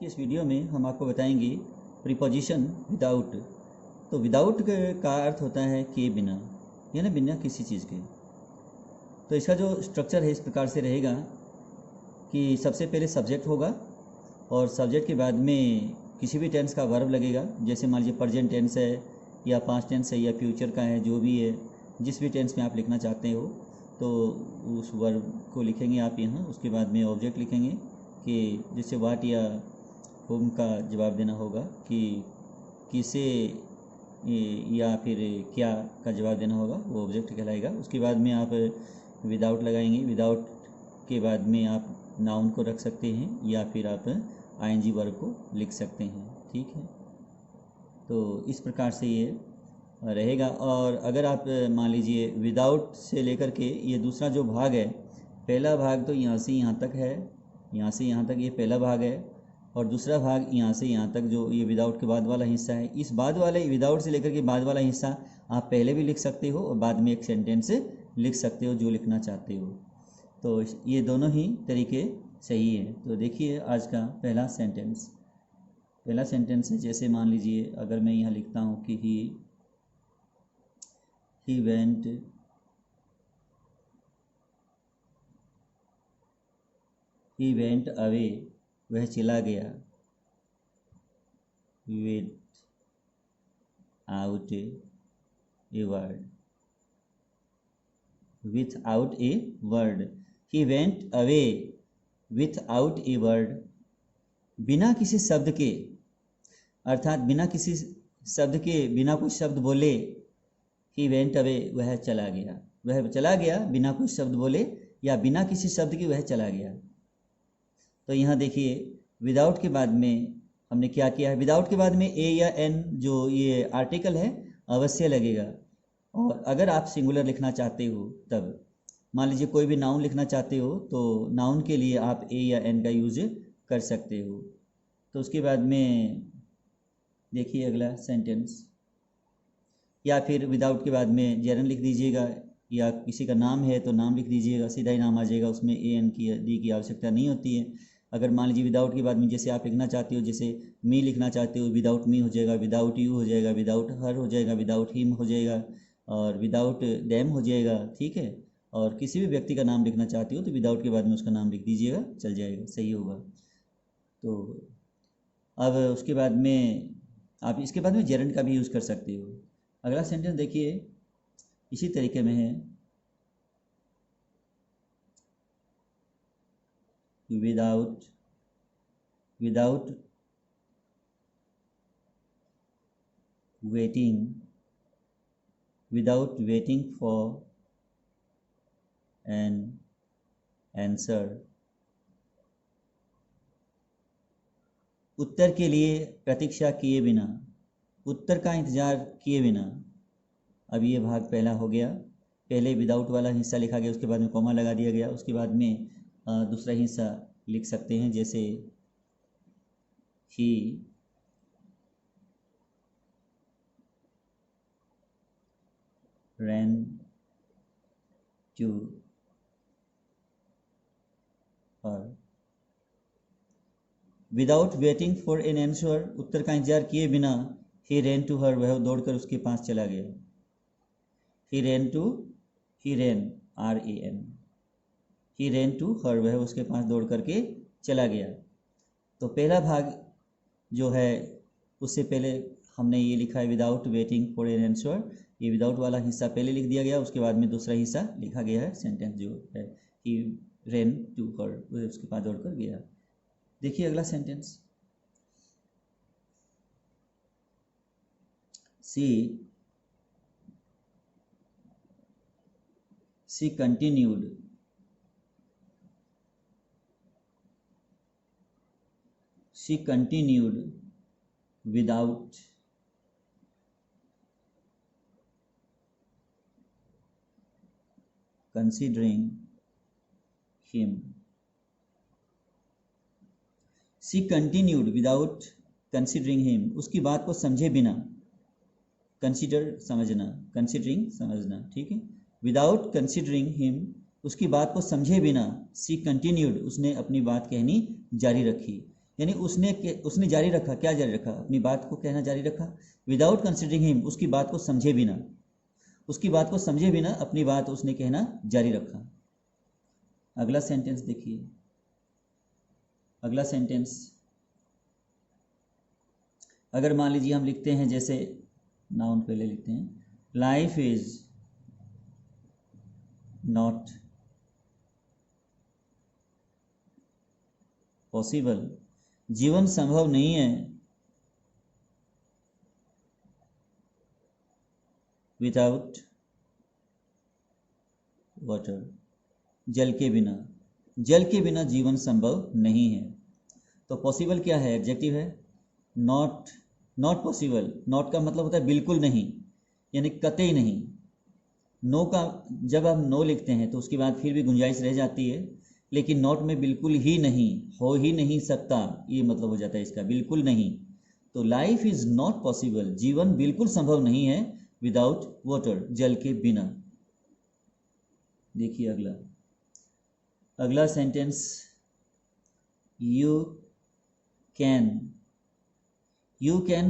इस वीडियो में हम आपको बताएंगे प्रीपोजिशन विदाउट। तो विदाउट का अर्थ होता है किए बिना, यानी बिना किसी चीज़ के। तो इसका जो स्ट्रक्चर है इस प्रकार से रहेगा कि सबसे पहले सब्जेक्ट होगा और सब्जेक्ट के बाद में किसी भी टेंस का वर्ब लगेगा। जैसे मान लीजिए प्रेजेंट टेंस है या पास्ट टेंस है या फ्यूचर का है, जो भी है, जिस भी टेंस में आप लिखना चाहते हो तो उस वर्ब को लिखेंगे आप यहाँ। उसके बाद में ऑब्जेक्ट लिखेंगे कि जैसे वाट या होम का जवाब देना होगा कि किसे या फिर क्या का जवाब देना होगा, वो ऑब्जेक्ट कहलाएगा। उसके बाद में आप विदाउट लगाएंगे। विदाउट के बाद में आप नाउन को रख सकते हैं या फिर आप आईएनजी वर्ब को लिख सकते हैं। ठीक है, तो इस प्रकार से ये रहेगा। और अगर आप मान लीजिए विदाउट से लेकर के ये दूसरा जो भाग है, पहला भाग तो यहाँ से यहाँ तक है, यहाँ से यहाँ तक ये पहला भाग है, और दूसरा भाग यहाँ से यहाँ तक जो ये विदाउट के बाद वाला हिस्सा है। इस बाद वाले विदाउट से लेकर के बाद वाला हिस्सा आप पहले भी लिख सकते हो और बाद में एक सेंटेंस लिख सकते हो जो लिखना चाहते हो। तो ये दोनों ही तरीके सही है। तो देखिए आज का पहला सेंटेंस है। जैसे मान लीजिए अगर मैं यहाँ लिखता हूँ कि ही वेंट अवे, वह चला गया, without a word. He went away without a word, बिना किसी शब्द के, अर्थात बिना किसी शब्द के, बिना कोई शब्द बोले। ही वेंट अवे, वह चला गया, वह चला गया बिना कोई शब्द बोले या बिना किसी शब्द के वह चला गया। तो यहाँ देखिए विदाउट के बाद में हमने क्या किया है, विदाउट के बाद में ए या एन जो ये आर्टिकल है अवश्य लगेगा। और अगर आप सिंगुलर लिखना चाहते हो, तब मान लीजिए कोई भी नाउन लिखना चाहते हो तो नाउन के लिए आप ए या एन का यूज कर सकते हो। तो उसके बाद में देखिए अगला सेंटेंस, या फिर विदाउट के बाद में जेरन लिख दीजिएगा, या किसी का नाम है तो नाम लिख दीजिएगा, सीधा ही नाम आ जाएगा, उसमें ए एन की डी की आवश्यकता नहीं होती है। अगर मान लीजिए विदाउट के बाद में जैसे आप लिखना चाहते हो, जैसे मी लिखना चाहते हो, विदाउट मी हो जाएगा, विदाउट यू हो जाएगा, विदाउट हर हो जाएगा, विदाउट हिम हो जाएगा, और विदाउट देम हो जाएगा। ठीक है, और किसी भी व्यक्ति का नाम लिखना चाहते हो तो विदाउट के बाद में उसका नाम लिख दीजिएगा, चल जाएगा, सही होगा। तो अब उसके बाद में आप इसके बाद में जेरंड का भी यूज़ कर सकते हो। अगला सेंटेंस देखिए इसी तरीके में है, without waiting for an answer, उत्तर के लिए प्रतीक्षा किए बिना, उत्तर का इंतजार किए बिना। अब ये भाग पहला हो गया, पहले विदाउट वाला हिस्सा लिखा गया, उसके बाद में कॉमा लगा दिया गया, उसके बाद में दूसरा हिस्सा लिख सकते हैं, जैसे ही ran to her without waiting for an answer, उत्तर का इंतजार किए बिना ही ran to her, वह दौड़कर उसके पास चला गया। ही ran to her, वह उसके पास दौड़ करके चला गया। तो पहला भाग जो है उससे पहले हमने ये लिखा है without waiting for an answer, ये विदाउट वाला हिस्सा पहले लिख दिया गया, उसके बाद में दूसरा हिस्सा लिखा गया है। सेंटेंस जो है ही ran to her, वह उसके पास दौड़ कर गया। देखिए अगला sentence, she continued without considering him। She continued without considering him, उसकी बात को समझे बिना, कंसिडर समझना, कंसिडरिंग समझना, ठीक है। विदाउट कंसिडरिंग हिम, उसकी बात को समझे बिना, सी कंटिन्यूड, उसने अपनी बात कहनी जारी रखी। यानी उसने जारी रखा, क्या जारी रखा, अपनी बात को कहना जारी रखा। विदाउट कंसिडरिंग हिम, उसकी बात को समझे बिना, अपनी बात उसने कहना जारी रखा। अगला सेंटेंस देखिए, अगला सेंटेंस अगर मान लीजिए हम लिखते हैं, जैसे नाउन पहले लिखते हैं, लाइफ इज नॉट पॉसिबल, जीवन संभव नहीं है, विदाउट वाटर, जल के बिना जीवन संभव नहीं है। तो पॉसिबल क्या है, एडजेक्टिव है, नॉट पॉसिबल। नॉट का मतलब होता है बिल्कुल नहीं, यानी कतई नहीं। नो का जब आप नो लिखते हैं तो उसके बाद फिर भी गुंजाइश रह जाती है, लेकिन नॉट में बिल्कुल ही नहीं, हो ही नहीं सकता, ये मतलब हो जाता है इसका, बिल्कुल नहीं। तो लाइफ इज नॉट पॉसिबल, जीवन बिल्कुल संभव नहीं है, विदाउट वाटर, जल के बिना। देखिए अगला सेंटेंस, यू कैन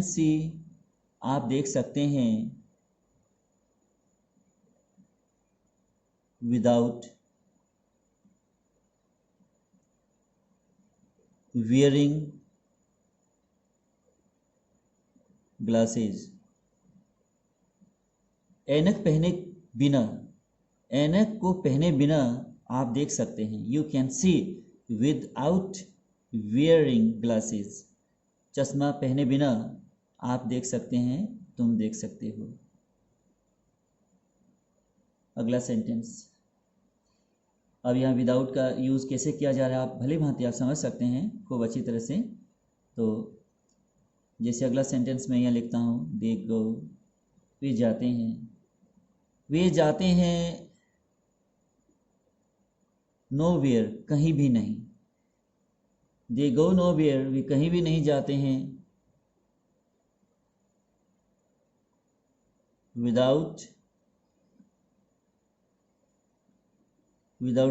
सी, आप देख सकते हैं, विदाउट वियरिंग ग्लासेस, ऐनक को पहने बिना आप देख सकते हैं। You can see without wearing glasses, चश्मा पहने बिना आप देख सकते हैं, तुम देख सकते हो। अगला सेंटेंस, अब यहाँ विदाउट का यूज़ कैसे किया जा रहा है आप भली भांति आप समझ सकते हैं खूब अच्छी तरह से। तो जैसे अगला सेंटेंस मैं यहाँ लिखता हूँ, दे गो, वे जाते हैं नोवेयर, कहीं भी नहीं। दे गो नोवेयर, वे कहीं भी नहीं जाते हैं, विदाउट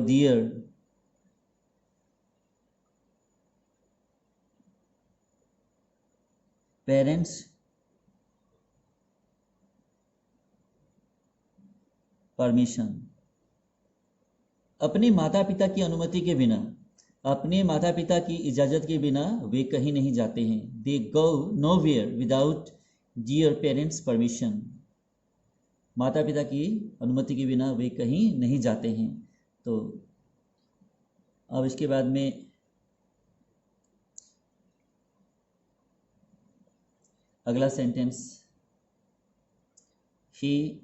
देयर पेरेंट्स परमिशन, अपने माता पिता की अनुमति के बिना, अपने माता पिता की इजाज़त के बिना वे कहीं नहीं जाते हैं। They go nowhere without their parents permission, माता पिता की अनुमति के बिना वे कहीं नहीं जाते हैं। तो अब इसके बाद में अगला सेंटेंस, ही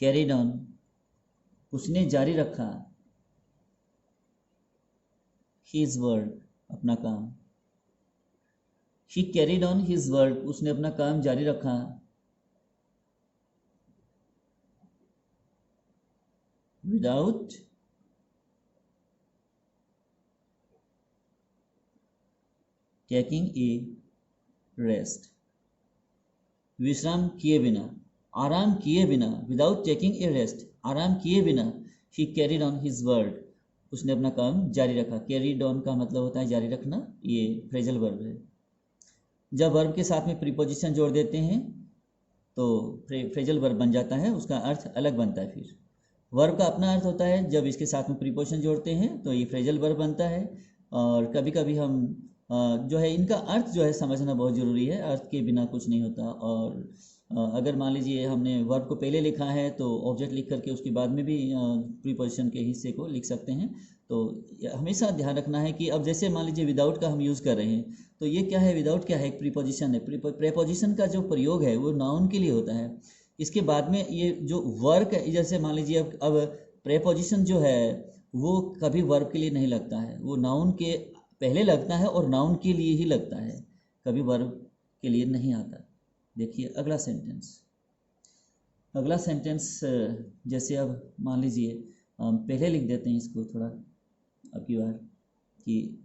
कैरीड ऑन, उसने जारी रखा, हिज वर्क, अपना काम। ही कैरीड ऑन हिज वर्क, उसने अपना काम जारी रखा, विदाउट टेकिंग ए रेस्ट, विश्राम किए बिना, आराम किए बिना, विदाउट टेकिंग ए रेस्ट, आराम किए बिना, ही कैरीड ऑन हिज वर्क, उसने अपना काम जारी रखा। कैरीड ऑन का मतलब होता है जारी रखना, ये फ्रेजल वर्ब है। जब वर्ब के साथ में प्रीपोजिशन जोड़ देते हैं तो फ्रेजल वर्ब बन जाता है, उसका अर्थ अलग बनता है। फिर वर्ब का अपना अर्थ होता है, जब इसके साथ में प्रीपोजिशन जोड़ते हैं तो ये फ्रेजल वर्ब बनता है। और कभी कभी हम जो है इनका अर्थ जो है समझना बहुत ज़रूरी है, अर्थ के बिना कुछ नहीं होता। और अगर मान लीजिए हमने वर्ब को पहले लिखा है तो ऑब्जेक्ट लिख करके उसके बाद में भी प्रीपोजिशन के हिस्से को लिख सकते हैं। तो हमेशा ध्यान रखना है कि अब जैसे मान लीजिए विदाउट का हम यूज़ कर रहे हैं, तो ये क्या है, विदाउट क्या है, एक प्रीपोजिशन है। प्रीपोजिशन का जो प्रयोग है वो नाउन के लिए होता है। इसके बाद में ये जो वर्क है, जैसे मान लीजिए अब प्रीपोजिशन जो है वो कभी वर्ब के लिए नहीं लगता है, वो नाउन के पहले लगता है और नाउन के लिए ही लगता है, कभी वर्ब के लिए नहीं आता। देखिए अगला सेंटेंस जैसे अब मान लीजिए पहले लिख देते हैं इसको थोड़ा अब की बार कि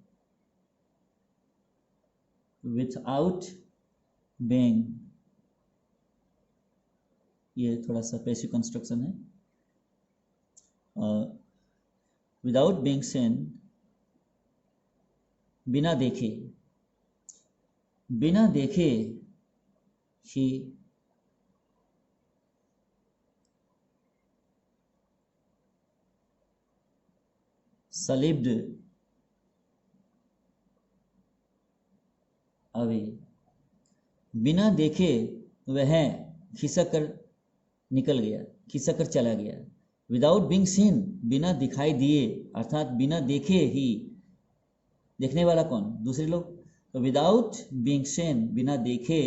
विथआउट बेइंग, ये थोड़ा सा पैसिव कंस्ट्रक्शन है। विदाउट बीइंग सीन, बिना देखे, बिना देखे ही slipped away, बिना देखे वह खिसक कर निकल गया, खिसक कर चला गया। विदाउट बीइंग सीन, बिना दिखाई दिए, अर्थात बिना देखे ही, देखने वाला कौन, दूसरे लोग। तो विदाउट बीइंग सीन, बिना देखे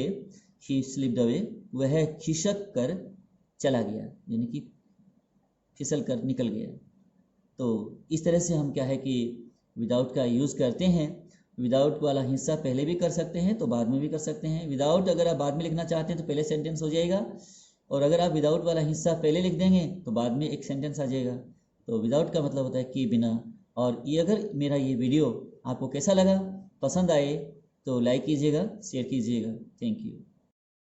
ही स्लिप्ड अवे, वह खिसक कर चला गया, यानी कि फिसल कर निकल गया। तो इस तरह से हम क्या है कि विदाउट का यूज़ करते हैं। विदाउट वाला हिस्सा पहले भी कर सकते हैं तो बाद में भी कर सकते हैं। विदाउट अगर आप बाद में लिखना चाहते हैं तो पहले सेंटेंस हो जाएगा, और अगर आप विदाउट वाला हिस्सा पहले लिख देंगे तो बाद में एक सेंटेंस आ जाएगा। तो विदाउट का मतलब होता है कि बिना। और ये अगर मेरा ये वीडियो आपको कैसा लगा, पसंद आए तो लाइक कीजिएगा, शेयर कीजिएगा। Thank you.